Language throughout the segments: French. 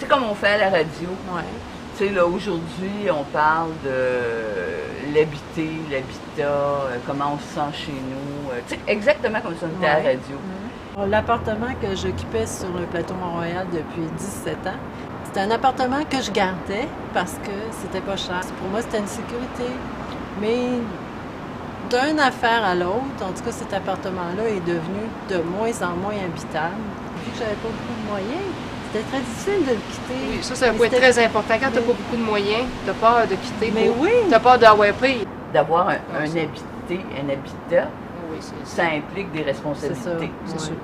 sais, comme on fait à la radio. Ouais. Tu sais, là, aujourd'hui, on parle de l'habitat, comment on se sent chez nous. Tu sais, exactement comme ça, on était à la radio. L'appartement que j'occupais sur le plateau Mont-Royal depuis 17 ans, c'était un appartement que je gardais parce que c'était pas cher. Pour moi, c'était une sécurité. Mais d'une affaire à l'autre, en tout cas, cet appartement-là est devenu de moins en moins habitable. Vu que j'avais pas beaucoup de moyens, c'était très difficile de le quitter. Oui, ça, c'est un point très important. Quand tu n'as pas beaucoup de moyens, tu as peur de quitter. Mais oui! Tu as peur d'avoir pris. D'avoir un habitat, Oui, ça implique des responsabilités. C'est sûr.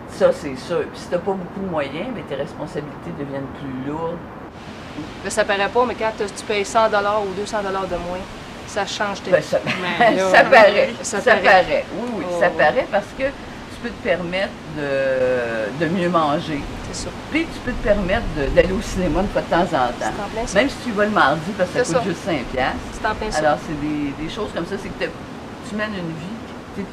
Ça, c'est sûr. Puis si tu n'as pas beaucoup de moyens, bien, tes responsabilités deviennent plus lourdes. Là, ça paraît pas, mais quand tu payes 100 ou 200 de moins, ça change tes... Ben, ça, Mais là, ça paraît. ça Ça paraît. paraît. Oui, Oh. ça paraît parce que tu peux te permettre de mieux manger. C'est ça. Puis tu peux te permettre d'aller au cinéma une fois de temps en temps. C'est en plein ça. Même si tu y vas le mardi parce que ça C'est coûte ça. juste 5 piastres. C'est en plein ça. Alors, c'est des choses comme ça. C'est que tu mènes une vie.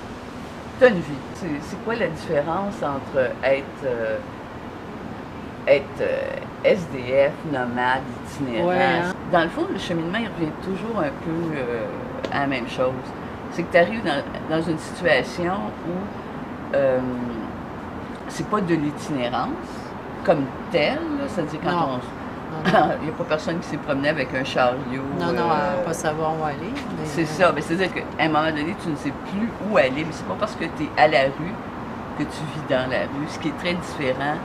Tu as une vie. C'est quoi la différence entre être SDF, nomade, itinérant? Ouais, hein? Dans le fond, le cheminement, il revient toujours un peu à la même chose. C'est que tu arrives dans une situation où c'est pas de l'itinérance comme telle, là, c'est-à-dire quand Non. il n'y a pas personne qui s'est promené avec un chariot. Non, à pas savoir où aller. Mais, C'est ça. Mais c'est-à-dire qu'à un moment donné, tu ne sais plus où aller. Mais c'est pas parce que tu es à la rue que tu vis dans la rue, ce qui est très différent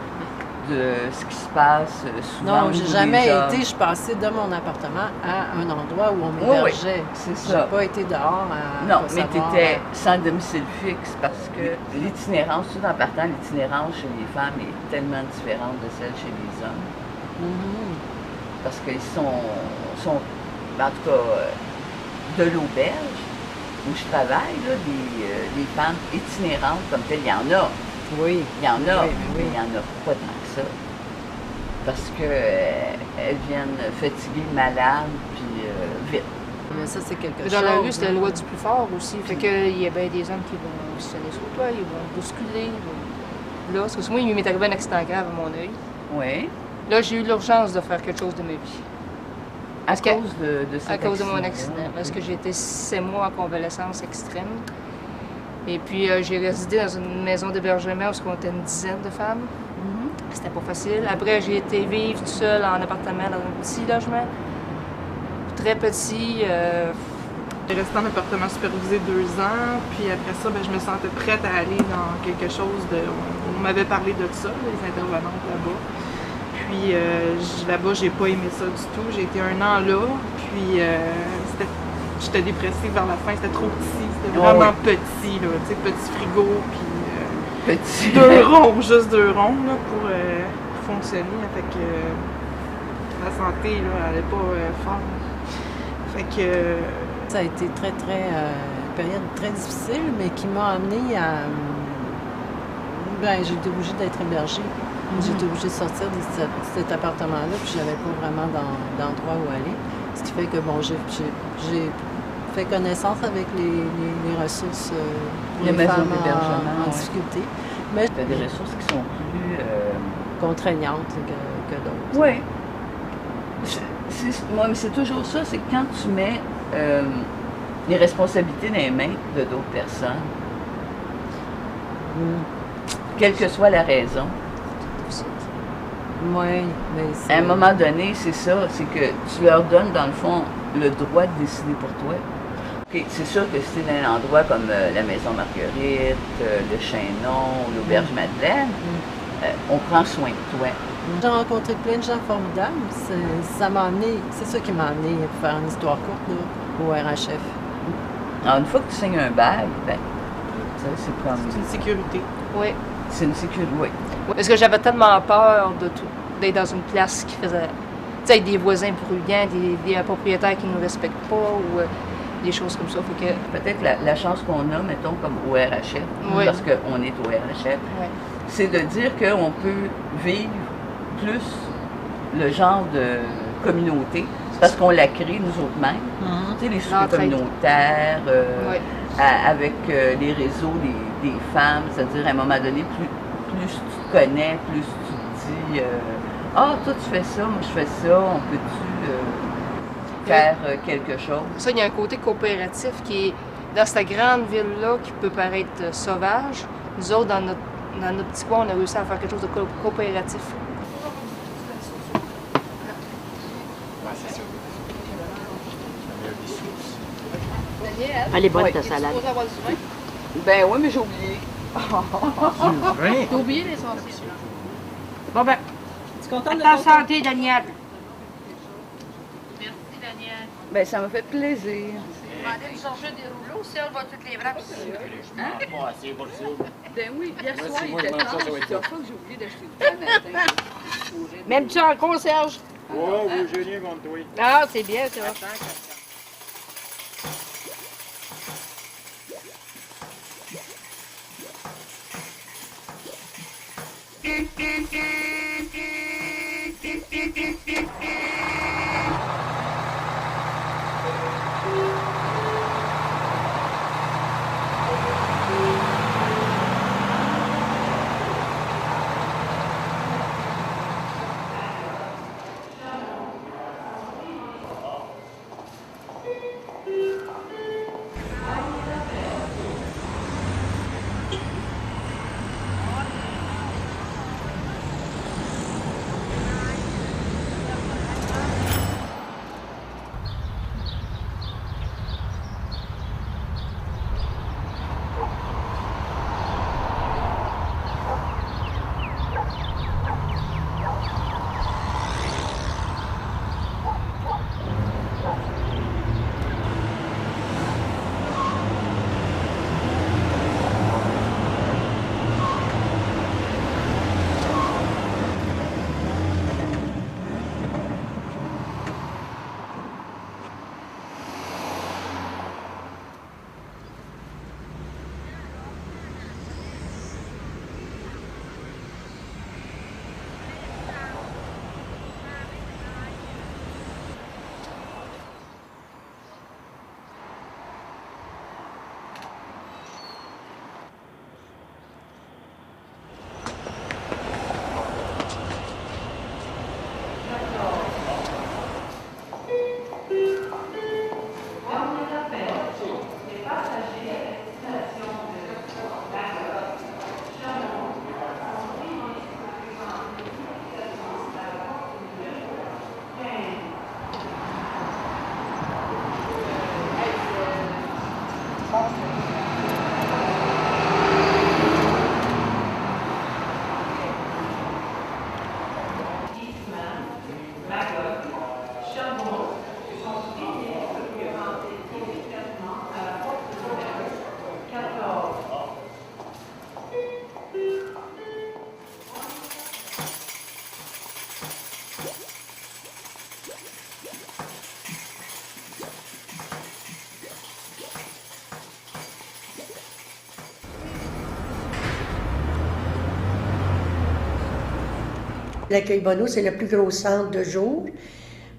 de ce qui se passe souvent. Non, au j'ai niveau jamais des hommes. été. Je passais de mon appartement à un endroit où on Oui, m'hébergeait. c'est J'ai ça. pas été dehors à Non, pas mais tu savoir, étais sans domicile fixe parce que l'itinérance, tout en partant, l'itinérance chez les femmes est tellement différente de celle chez les hommes. Parce qu'ils sont en tout cas, de l'auberge où je travaille, là, des femmes itinérantes comme telles, il y en a. Oui. Il y en a, Oui, mais oui. il n'y en a pas tant que ça. Parce qu'elles viennent fatiguées, malades, puis vite. Mais ça, c'est quelque Mais chose. dans la rue, c'est la hein. loi du plus fort aussi. Fait qu'il y a bien des hommes qui vont se sonner sur toi, ils vont bousculer. Là, parce que moi, il m'est arrivé un accident grave à mon œil. Oui. Là, j'ai eu l'urgence de faire quelque chose de ma vie. À Parce que- cause de cet À cause de mon accident. accident. Parce que j'ai été 6 mois en convalescence extrême. Et puis, j'ai résidé dans une maison d'hébergement où on était une dizaine de femmes. C'était pas facile. Après, j'ai été vivre toute seule en appartement dans un petit logement. Très petit. J'ai resté en appartement supervisé 2 ans, puis après ça, je me sentais prête à aller dans quelque chose de... On m'avait parlé de ça, les intervenantes là-bas. Puis là-bas, j'ai pas aimé ça du tout. J'ai été 1 an là, puis j'étais dépressive vers la fin. C'était trop petit, c'était vraiment petit, là, tu sais, petit frigo, puis Petit. 2 ronds, juste 2 ronds, là, pour fonctionner. Fait que la santé, là, elle allait pas fort. Fait que... Ça a été très, très... une période très difficile, mais qui m'a amenée à... j'ai été obligée d'être hébergée. J'ai été obligée de sortir de cet appartement-là, puis j'avais pas vraiment d'endroit où aller. Ce qui fait que, j'ai fait connaissance avec les ressources pour Les les maisons femmes d'hébergement, en oui. difficulté. Mais Tu as des ressources qui sont plus... contraignantes que d'autres. Oui. Moi, mais c'est toujours ça, c'est que quand tu mets les responsabilités dans les mains de d'autres personnes, quelle que soit la raison, Oui, mais c'est... à un moment donné, c'est ça, c'est que tu leur donnes, dans le fond, le droit de décider pour toi. OK, c'est sûr que si tu es dans un endroit comme la Maison Marguerite, le Chaînon, l'Auberge Madeleine, on prend soin de toi. J'ai rencontré plein de gens formidables. Ça m'a amené, c'est ça qui m'a amené pour faire une histoire courte là, au RHF. Alors, une fois que tu signes un bail, ben, ça, c'est comme... C'est une sécurité. Oui. C'est une sécurité, oui. Parce que j'avais tellement peur d'être dans une place qui faisait... Tu sais, avec des voisins bruyants, des propriétaires qui ne nous respectent pas ou des choses comme ça. Fait que... Peut-être la chance qu'on a, mettons, comme au RHF, Oui. parce qu'on est au RHF, Ouais. c'est de dire qu'on peut vivre plus le genre de communauté, parce qu'on l'a créé nous autres mêmes. Tu sais, les soupers L'entraide. communautaires, Oui. avec les réseaux des femmes, c'est-à-dire à un moment donné, plus tu te connais, plus tu te dis Ah, toi tu fais ça, moi je fais ça, on peut-tu faire quelque chose? Ça, il y a un côté coopératif qui est dans cette grande ville-là qui peut paraître sauvage. Nous autres, dans notre petit coin, on a réussi à faire quelque chose de coopératif. Elle est bonne Oui. ta salade. Ben oui, mais j'ai oublié. T'as oublié l'essentiel. Bon ben, Tu es contente de ta ton santé, Daniel. Merci, Daniel. Ben ça me fait plaisir. On va aller changer des rouleaux, si elle va toutes les wraps. Ben oui, hier soir il était tard, c'est pour ça que j'ai oublié d'acheter du pain matin. Même tu en concierge. Ouais, oui, j'ai rien contre toi. Ah, c'est bien ça. L'accueil Bonneau, c'est le plus gros centre de jour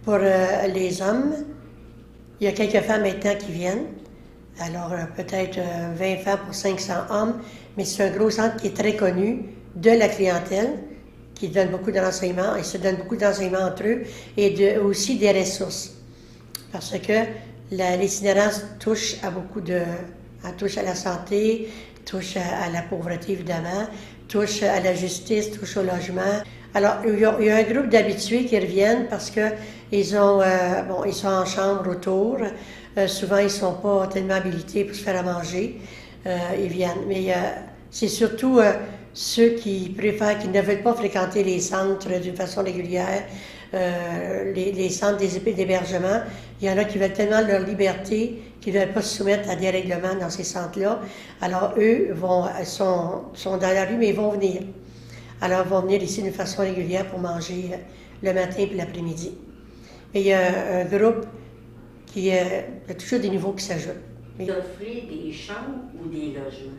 pour les hommes. Il y a quelques femmes maintenant qui viennent. Alors, peut-être 20 femmes pour 500 hommes, mais c'est un gros centre qui est très connu de la clientèle, qui donne beaucoup d'enseignements, et se donne beaucoup d'enseignements entre eux, et aussi des ressources. Parce que l'itinérance touche à beaucoup de... Elle touche à la santé, touche à la pauvreté, évidemment, touche à la justice, touche au logement. Alors, il y a un groupe d'habitués qui reviennent parce qu'ils sont en chambre autour. Souvent, ils ne sont pas tellement habilités pour se faire à manger. Ils viennent. Mais c'est surtout ceux qui préfèrent, qui ne veulent pas fréquenter les centres d'une façon régulière, les centres d'hébergement. Il y en a qui veulent tellement leur liberté qu'ils ne veulent pas se soumettre à des règlements dans ces centres-là. Alors, eux sont dans la rue, mais ils vont venir. Alors, ils vont venir ici d'une façon régulière pour manger le matin et l'après-midi. Et il y a un groupe qui a toujours des nouveaux qui s'ajoutent. Vous offrez des chambres ou des logements?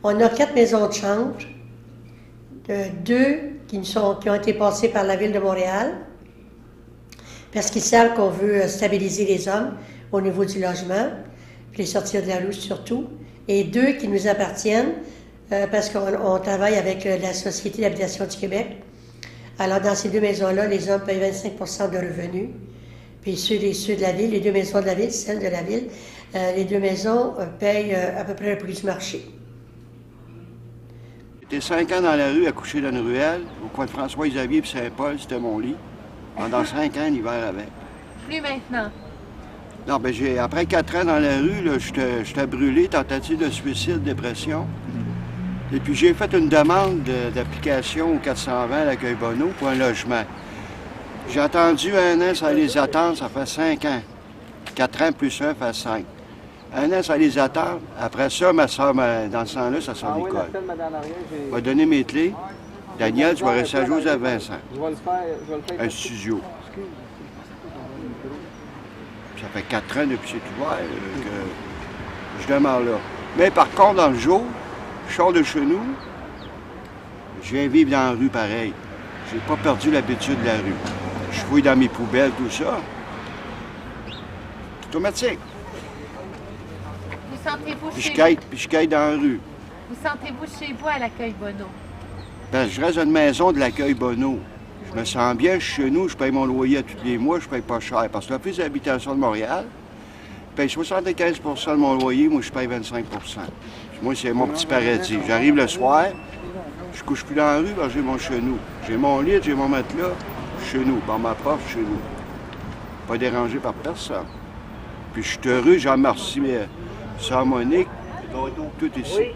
On a 4 maisons de chambre, 2 qui ont été passées par la Ville de Montréal, parce qu'ils savent qu'on veut stabiliser les hommes au niveau du logement, puis les sortir de la rue surtout, et 2 qui nous appartiennent, parce qu'on travaille avec la Société d'habitation du Québec, Alors, dans ces deux maisons-là, les hommes payent 25 de revenus. Puis ceux de la ville, les deux maisons de la ville, celles de la ville, les deux maisons payent à peu près le prix du marché. J'étais 5 ans dans la rue, à coucher dans une ruelle, au coin de François-Xavier et Saint-Paul, c'était mon lit. Pendant 5 ans, l'hiver avec. Plus maintenant. Non, ben après 4 ans dans la rue, là, j'étais brûlé, tentative de suicide, dépression. Et puis j'ai fait une demande d'application au 420 à l'accueil Bonneau pour un logement. J'ai attendu 1 an sans les attendre, ça fait 5 ans. 4 ans plus 1 fait 5. 1 an sans les attendre. Après ça, ma soeur, dans ce temps-là, ça sort d'école. Elle m'a donné mes clés. Daniel, tu vas rester à Joseph Vincent. Un studio. Ça fait 4 ans depuis c'est ouvert que je demeure là. Mais par contre, dans le jour, je sors de chez nous, je viens vivre dans la rue pareil. J'ai pas perdu l'habitude de la rue. Je fouille dans mes poubelles, tout ça. C'est automatique. Vous sentez-vous Puis chez je quête dans la rue. vous sentez-vous chez vous à l'accueil Bonneau? Ben, je reste dans une maison de l'accueil Bonneau. Je me sens bien, je suis chez nous, je paye mon loyer à tous les mois, je paye pas cher. Parce que l'Office d'habitation de Montréal paye 75 de mon loyer, moi je paye 25 Moi, c'est mon petit paradis. J'arrive le soir, je couche plus dans la rue, parce que j'ai mon chez nous. J'ai mon lit, j'ai mon matelas, chez nous. Par ma porte, chez nous. Pas dérangé par personne. Puis je suis heureux, j'en remercie Sœur Monique, tout ici.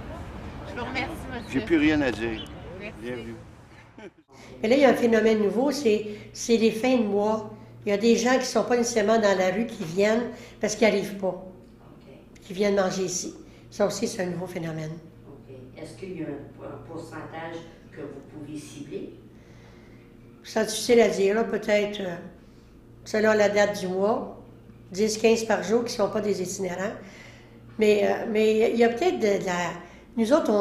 Je vous remercie, monsieur. J'ai plus rien à dire. Bienvenue. Mais là, il y a un phénomène nouveau, c'est les fins de mois. Il y a des gens qui ne sont pas nécessairement dans la rue qui viennent parce qu'ils n'arrivent pas, qui viennent manger ici. Ça aussi, c'est un nouveau phénomène. OK. Est-ce qu'il y a un pourcentage que vous pouvez cibler? C'est difficile à dire, là, peut-être, selon la date du mois, 10-15 par jour qui ne sont pas des itinérants. Mais il y a peut-être de la... Nous autres,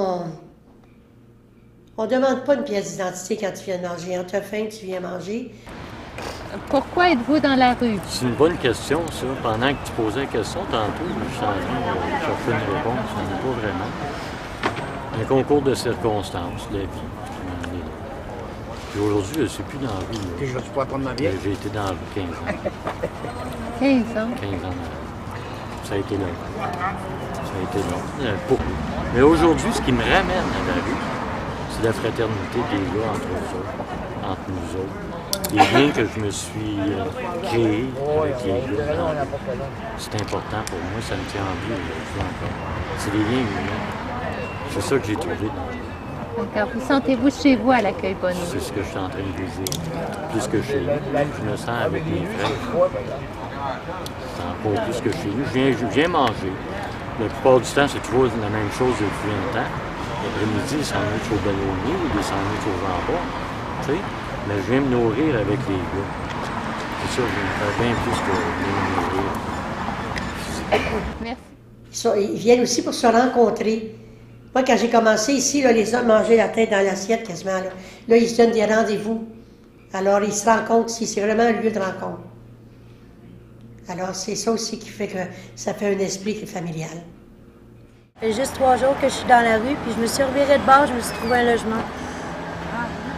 on ne demande pas une pièce d'identité quand tu viens manger. On t'a faim, tu viens manger. Pourquoi êtes-vous dans la rue? C'est une bonne question, ça. Pendant que tu posais la question tantôt, je suis en train de chercher une réponse. On n'est pas vraiment. Un concours de circonstances, la vie. Puis aujourd'hui, je ne suis plus dans la rue. Puis je vais pouvoir prendre ma bière. J'ai été dans la rue 15 ans. 15 ans? 15 ans dans la rue. Ça a été long. Ça a été long. Beaucoup. Mais aujourd'hui, ce qui me ramène à la rue, c'est la fraternité des gars entre nous autres. Les liens que je me suis créés avec les gars, c'est important pour moi, ça me tient en vie aujourd'hui encore. C'est des liens humains. C'est ça que j'ai trouvé dans D'accord. Vous sentez-vous chez vous à l'accueil Bonneau? C'est ce que je suis en train de dire. Plus que chez nous. Je me sens avec mes frères. C'est encore plus que chez nous. Je viens manger. La plupart du temps, c'est toujours la même chose depuis un temps. L'après-midi, des sandwichs au ballonnier ou des sandwichs au jambon. Tu sais? Mais je viens me nourrir avec les gars. C'est ça, je vais me faire bien plus que de me nourrir. Merci. Ils viennent aussi pour se rencontrer. Moi, quand j'ai commencé ici, là, les hommes mangeaient la tête dans l'assiette quasiment. Là, ils se donnent des rendez-vous. Alors, ils se rencontrent ici. C'est vraiment un lieu de rencontre. Alors, c'est ça aussi qui fait que ça fait un esprit familial. Ça fait juste 3 jours que je suis dans la rue, puis je me suis revirée de bord, je me suis trouvé un logement.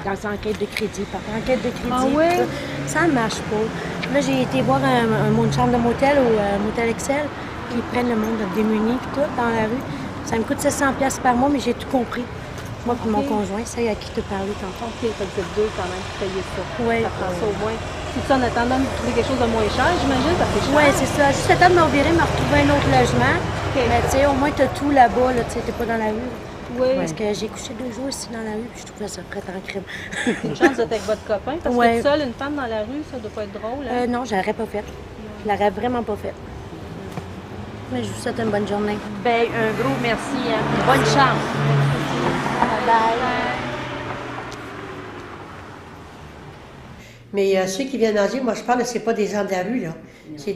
Dans une enquête de crédit, papa. Enquête de crédit. Ah oui? Ça ne marche pas. Là, j'ai été voir une chambre de motel ou un motel Excel, puis ils prennent le monde démuni, puis tout, dans la rue. Ça me coûte 700$ par mois, mais j'ai tout compris. Moi puis mon conjoint, c'est à qui te parlais tantôt. OK, fait que vous êtes deux quand même qui payez ça. Oui. Ça prend ça au moins. C'est ça en attendant de trouver quelque chose de moins cher, j'imagine, parce que c'est cher. Oui, c'est ça. Juste le temps de me revirer, me retrouver un autre logement. Okay. Mais tu sais, au moins, tu as tout là-bas, là, tu sais, t'es pas dans la rue. Oui. Parce que j'ai couché 2 jours ici dans la rue, puis je trouvais ça prêt en crime. Une chance d'être avec votre copain, parce Ouais. que seule, une femme dans la rue, ça doit pas être drôle. Hein? Non, je l'aurais pas fait. Je l'aurais vraiment pas fait. Mais je vous souhaite une bonne journée. Ben, un gros merci. Hein. Bonne chance. Bye. Mais ceux qui viennent manger, moi je parle, c'est pas des gens de la rue, là. C'est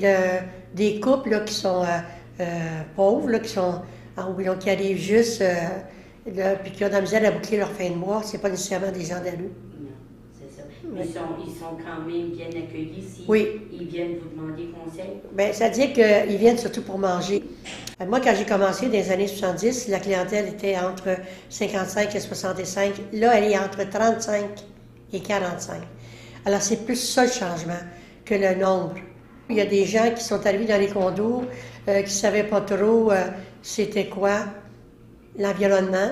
des couples là, qui sont pauvres, là, qui arrivent juste, là, puis qui ont de la misère à boucler leur fin de mois. C'est pas nécessairement des gens de la rue. Non, c'est ça. Mais ils sont quand même bien accueillis si Oui. ils viennent vous demander conseil. Bien, ça veut dire qu'ils viennent surtout pour manger. Moi, quand j'ai commencé dans les années 70, la clientèle était entre 55 et 65. Là, elle est entre 35 et 45. Alors, c'est plus ça le changement que le nombre. Il y a des gens qui sont arrivés dans les condos, qui ne savaient pas trop c'était quoi l'environnement,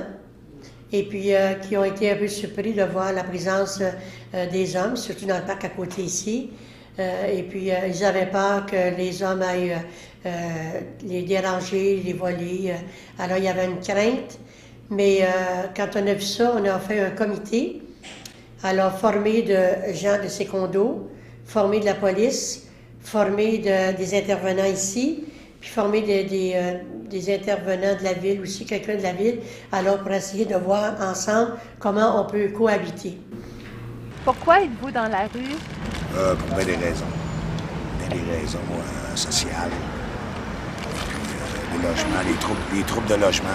et puis qui ont été un peu surpris de voir la présence des hommes, surtout dans le parc à côté ici. Et puis, ils avaient peur que les hommes aillent les déranger, les voler. Alors, il y avait une crainte. Mais quand on a vu ça, on a fait un comité, alors formé de gens de ces condos, formé de la police, formé des intervenants ici, puis formé des intervenants de la ville aussi, quelqu'un de la ville, alors pour essayer de voir ensemble comment on peut cohabiter. Pourquoi êtes-vous dans la rue? Pour bien des raisons. Des raisons sociales. Les logements, les troubles de logement.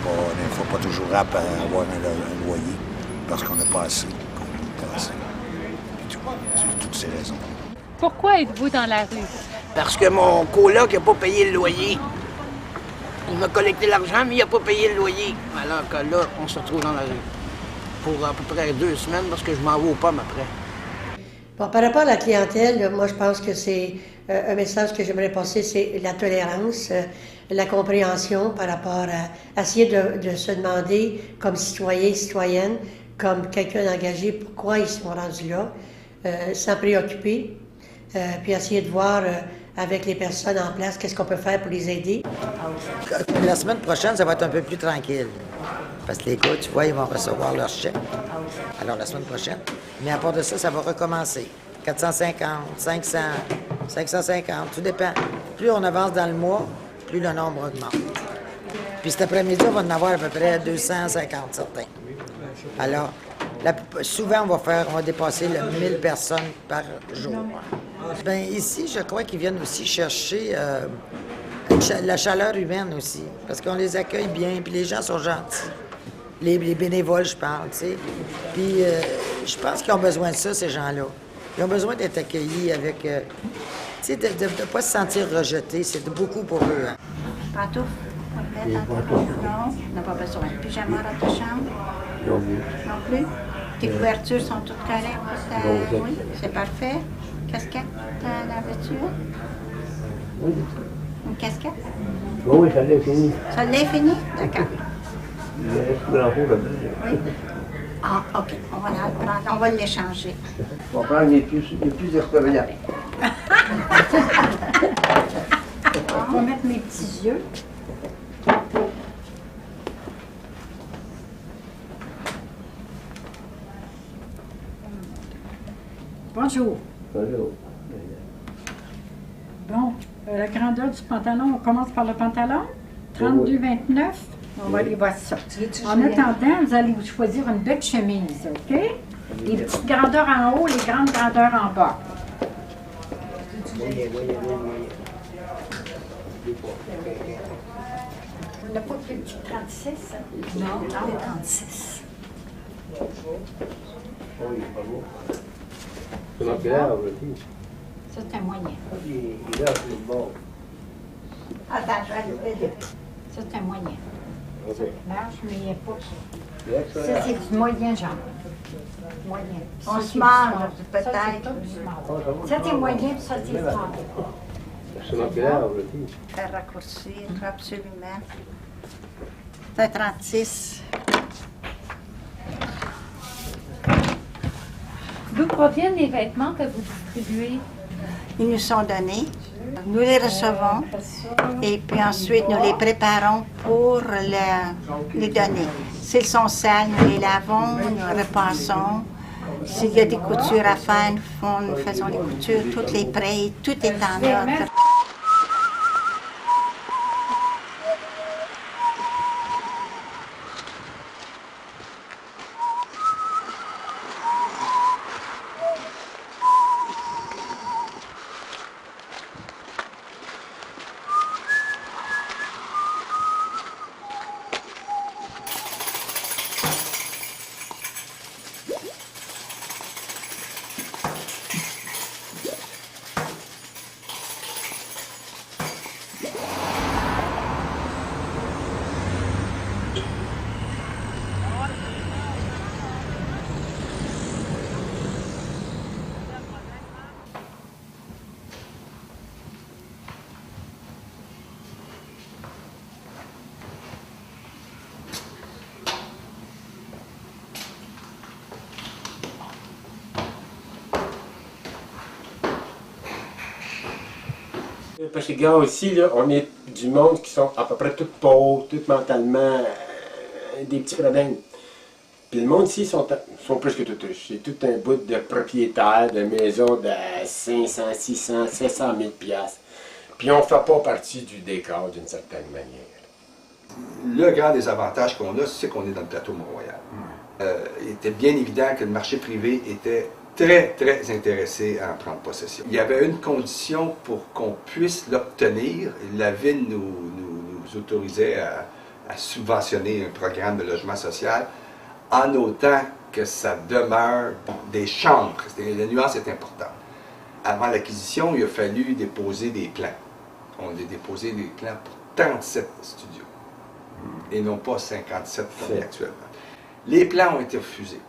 Il ne faut pas toujours avoir un loyer parce qu'on n'a pas assez. C'est toutes ces raisons. Pourquoi êtes-vous dans la rue? Parce que mon coloc n'a pas payé le loyer. Il m'a collecté l'argent, mais il n'a pas payé le loyer. Alors que là, on se retrouve dans la rue. Pour à peu près 2 semaines, parce que je m'en vais aux pommes après. Bon, par rapport à la clientèle, moi, je pense que c'est un message que j'aimerais passer, c'est la tolérance, la compréhension par rapport à essayer de se demander, comme citoyen, citoyenne, comme quelqu'un engagé, pourquoi ils sont rendus là, s'en préoccuper, puis essayer de voir avec les personnes en place qu'est-ce qu'on peut faire pour les aider. La semaine prochaine, ça va être un peu plus tranquille. Parce que les gars, tu vois, ils vont recevoir leur chèque. Alors, la semaine prochaine. Mais à part de ça, ça va recommencer. 450, 500, 550, tout dépend. Plus on avance dans le mois, plus le nombre augmente. Puis cet après-midi, on va en avoir à peu près 250 certains. Alors, souvent, on va dépasser le 1000 personnes par jour. Bien, ici, je crois qu'ils viennent aussi chercher la chaleur humaine aussi. Parce qu'on les accueille bien, puis les gens sont gentils. Les bénévoles, je parle, tu sais. Puis je pense qu'ils ont besoin de ça, ces gens-là. Ils ont besoin d'être accueillis avec... tu sais, de ne pas se sentir rejetés. C'est beaucoup pour eux. Hein. Pantoufles? Non, on n'a pas besoin. Pyjama dans ta chambre? Non plus. Non plus? Tes couvertures sont toutes correctes? Oui, c'est parfait. Casquette dans la voiture? Oui. Une casquette? Oui, ça l'est fini. Ça l'est fini? D'accord. Oui. Ah, OK. On va le prendre. On va l'échanger. On va prendre les plus extérieurs. On va mettre mes petits yeux. Bonjour. Bonjour. Bon, la grandeur du pantalon, on commence par le pantalon. 32,29. On va aller voir ça. En attendant, vous allez vous choisir une belle chemise, OK? Les petites grandeurs en haut, les grandes grandeurs en bas. On n'a pas plus de 36? Non, 36. C'est ma pierre, aussi. Ça, c'est un moyen. Il est là, sur le bord. Attends, je vais aller. Ça, c'est un moyen. OK. Large, mais il n'y a pas ça. Ça, c'est du moyen genre. Moyen. On se mange, peut-être. Ça, c'est moyen, puis ça, c'est fort. C'est ma pierre, aussi. Faire raccourcir, absolument. C'est 36. D'où proviennent les vêtements que vous distribuez? Ils nous sont donnés. Nous les recevons et puis ensuite nous les préparons pour les donner. S'ils sont sales, nous les lavons, nous repassons. S'il y a des coutures à faire, nous faisons les coutures, toutes les prêts, tout est en ordre. parce que, gars, aussi, là, on est du monde qui sont à peu près tous pauvres, tous mentalement, des petits problèmes. Puis le monde ici, sont presque tous riches. C'est tout un bout de propriétaires, de maisons de 500, 600, 700 000 piastres. Puis on ne fait pas partie du décor d'une certaine manière. Le grand désavantage qu'on a, c'est qu'on est dans le plateau Mont-Royal. Il était bien évident que le marché privé était très, très intéressé à en prendre possession. Il y avait une condition pour qu'on puisse l'obtenir. La ville nous autorisait à subventionner un programme de logement social en autant que ça demeure des chambres. La nuance est importante. Avant l'acquisition, il a fallu déposer des plans. On a déposé des plans pour 37 studios et non pas 57 comme actuellement. Les plans ont été refusés.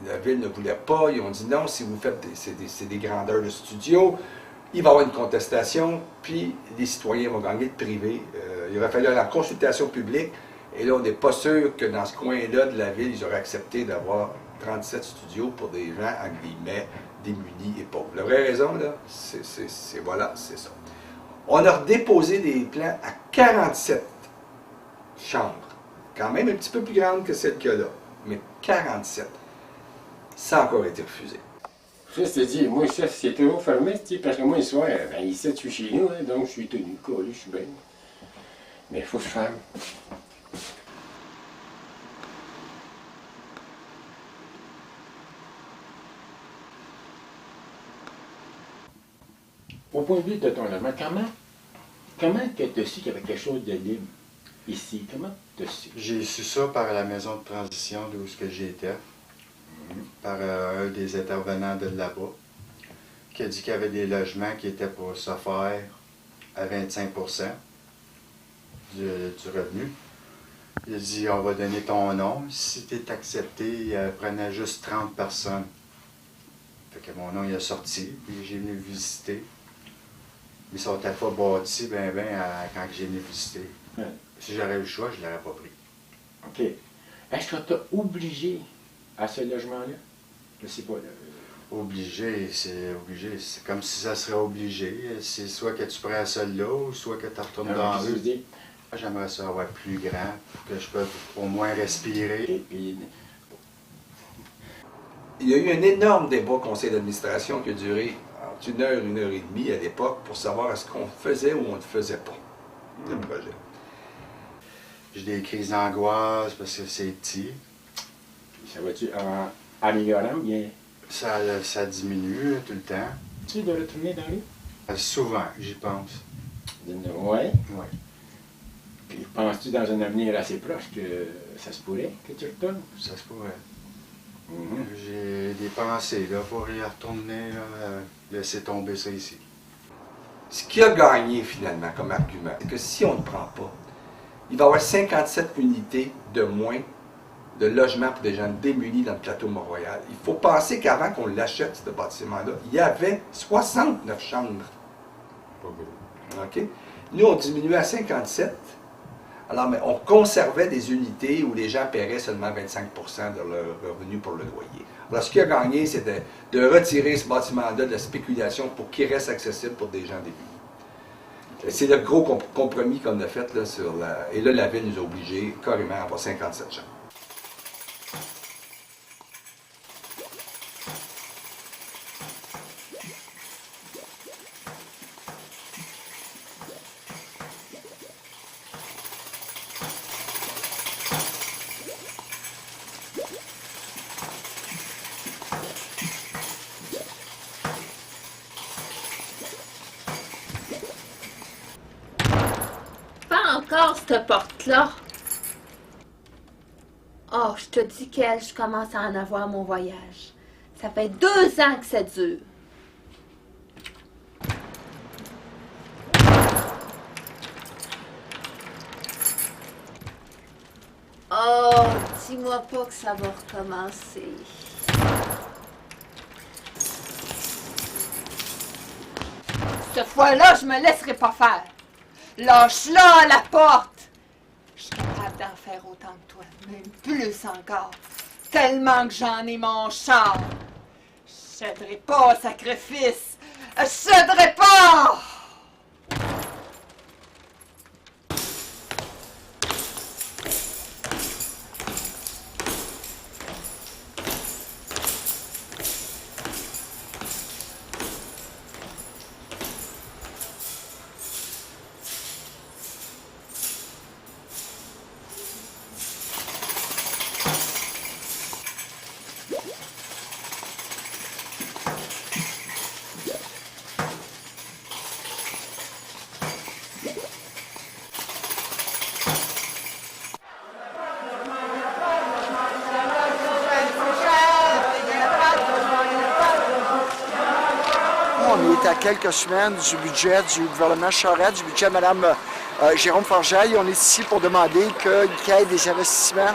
La ville ne voulait pas. Ils ont dit non, si vous faites des grandeurs de studios, il va y avoir une contestation, puis les citoyens vont gagner de privé. Il aurait fallu aller en consultation publique, et là, on n'est pas sûr que dans ce coin-là de la ville, ils auraient accepté d'avoir 37 studios pour des gens, en guillemets, démunis et pauvres. La vraie raison, là, c'est ça. On a redéposé des plans à 47 chambres, quand même un petit peu plus grandes que celle qu'il y a là, mais 47. Ça a encore été refusé. Ça, c'est-à-dire, moi, ça, c'est toujours fermé, parce que moi, le soir, ben, ici, je suis chez nous, hein, donc je suis tenu collé, je suis bien. Mais il faut que je ferme. Au point de vue de ton logement, comment que tu as su qu'il y avait quelque chose de libre ici? Comment tu as su? J'ai su ça par la maison de transition d'où j'étais, par un des intervenants de là-bas, qui a dit qu'il y avait des logements qui étaient pour se faire à 25 % du revenu. Il a dit, on va donner ton nom. Si tu es accepté, il prenait juste 30 personnes. Fait que mon nom il a sorti, puis j'ai venu visiter. Ils sont à fois bâtis, quand j'ai venu visiter. Ouais. Si j'aurais eu le choix, je ne l'aurais pas pris. OK. Est-ce que tu as obligé à ce logement-là? Je ne sais pas. Obligé, c'est comme si ça serait obligé. C'est soit que tu prends celui-là, ou soit que tu retournes dans la rue. J'aimerais ça avoir plus grand, que je peux au moins respirer. Il y a eu un énorme débat au conseil d'administration qui a duré entre 1 heure, 1 heure et demie à l'époque pour savoir est-ce qu'on faisait ou on ne faisait pas le projet. J'ai des crises d'angoisse parce que c'est petit. Ça va-tu améliorant ou bien? Ça diminue tout le temps. Tu dois retourner dans lui? Souvent, j'y pense. Oui? Oui. Puis penses-tu dans un avenir assez proche que ça se pourrait que tu retournes? Ça se pourrait. J'ai des pensées là, pour y retourner, laisser tomber ça ici. Ce qui a gagné finalement comme argument, c'est que si on ne prend pas, il va y avoir 57 unités de moins de logements pour des gens démunis dans le plateau Mont-Royal. Il faut penser qu'avant qu'on l'achète, ce bâtiment-là, il y avait 69 chambres. OK? Nous, on diminuait à 57. Alors, mais on conservait des unités où les gens paieraient seulement 25 % de leur revenu pour le loyer. Alors, ce qui a gagné, c'était de retirer ce bâtiment-là de la spéculation pour qu'il reste accessible pour des gens démunis. C'est le gros compromis qu'on a fait là, et là, la ville nous a obligés carrément à avoir 57 chambres. Cette porte-là. Oh, je te dis qu'elle, je commence à en avoir mon voyage. Ça fait 2 ans que ça dure. Oh, dis-moi pas que ça va recommencer. Cette fois-là, je me laisserai pas faire. Lâche-la à la porte! Je suis capable d'en faire autant que toi, même plus encore. Tellement que j'en ai mon char. Je céderai pas au sacrifice. Je céderai pas! On est à quelques semaines du budget du gouvernement Charest, du budget de Mme Jérôme Forgeaille. On est ici pour demander qu'il y ait des investissements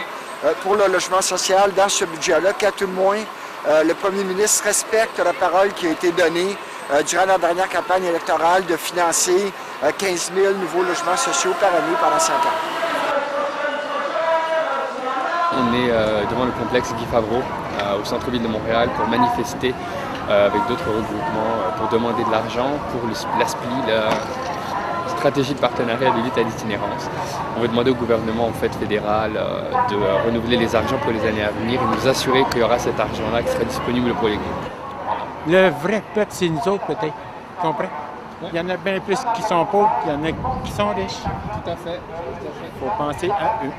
pour le logement social dans ce budget-là, qu'à tout le moins, le premier ministre respecte la parole qui a été donnée durant la dernière campagne électorale de financer 15 000 nouveaux logements sociaux par année pendant 5 ans. On est devant le complexe Guy Favreau, au centre-ville de Montréal, pour manifester avec d'autres regroupements, pour demander de l'argent pour la SPLI, la stratégie de partenariat de lutte à l'itinérance. On veut demander au gouvernement fédéral de renouveler les argents pour les années à venir et nous assurer qu'il y aura cet argent-là qui sera disponible pour les groupes. Le vrai peuple, c'est nous autres, peut-être. Tu comprends? Il y en a bien plus qui sont pauvres, il y en a qui sont riches. Tout à fait. Il faut penser à eux.